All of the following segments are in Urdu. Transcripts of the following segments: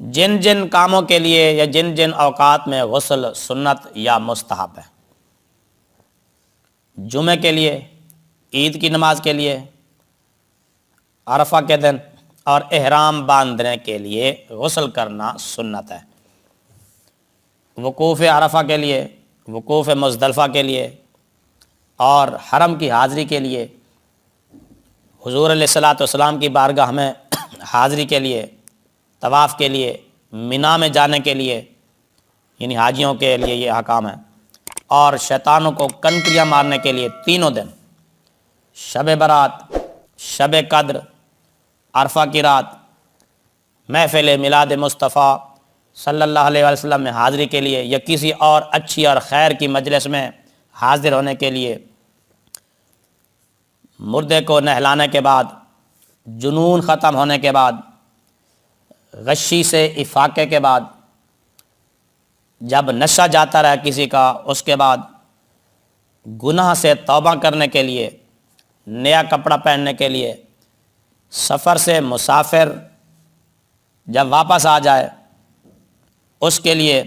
جن جن کاموں کے لیے یا جن جن اوقات میں غسل سنت یا مستحب ہے، جمعے کے لیے، عید کی نماز کے لیے، عرفہ کے دن اور احرام باندھنے کے لیے غسل کرنا سنت ہے۔ وقوف عرفہ کے لیے، وقوف مزدلفہ کے لیے اور حرم کی حاضری کے لیے، حضور علیہ الصلوۃ والسلام کی بارگاہ میں حاضری کے لیے، طواف کے لیے، مینا میں جانے کے لیے، یعنی حاجیوں کے لیے یہ احکام ہے، اور شیطانوں کو کنکریاں مارنے کے لیے تینوں دن، شب برات، شب قدر، عرفہ کی رات، محفل میلاد مصطفیٰ صلی اللہ علیہ وسلم میں حاضری کے لیے یا کسی اور اچھی اور خیر کی مجلس میں حاضر ہونے کے لیے، مردے کو نہلانے کے بعد، جنون ختم ہونے کے بعد، غشی سے افاقے کے بعد، جب نشہ جاتا رہے کسی کا، اس کے بعد گناہ سے توبہ کرنے کے لیے، نیا کپڑا پہننے کے لیے، سفر سے مسافر جب واپس آ جائے اس کے لیے،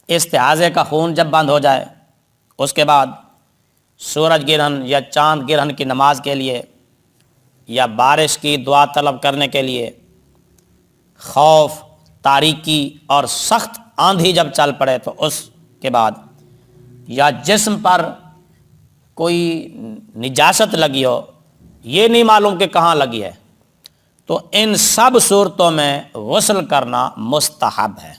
استحاضے کا خون جب بند ہو جائے، اس کے بعد سورج گرہن یا چاند گرہن کی نماز کے لیے یا بارش کی دعا طلب کرنے کے لیے، خوف، تاریکی اور سخت آندھی جب چل پڑے تو اس کے بعد، یا جسم پر کوئی نجاست لگی ہو، یہ نہیں معلوم کہ کہاں لگی ہے، تو ان سب صورتوں میں غسل کرنا مستحب ہے۔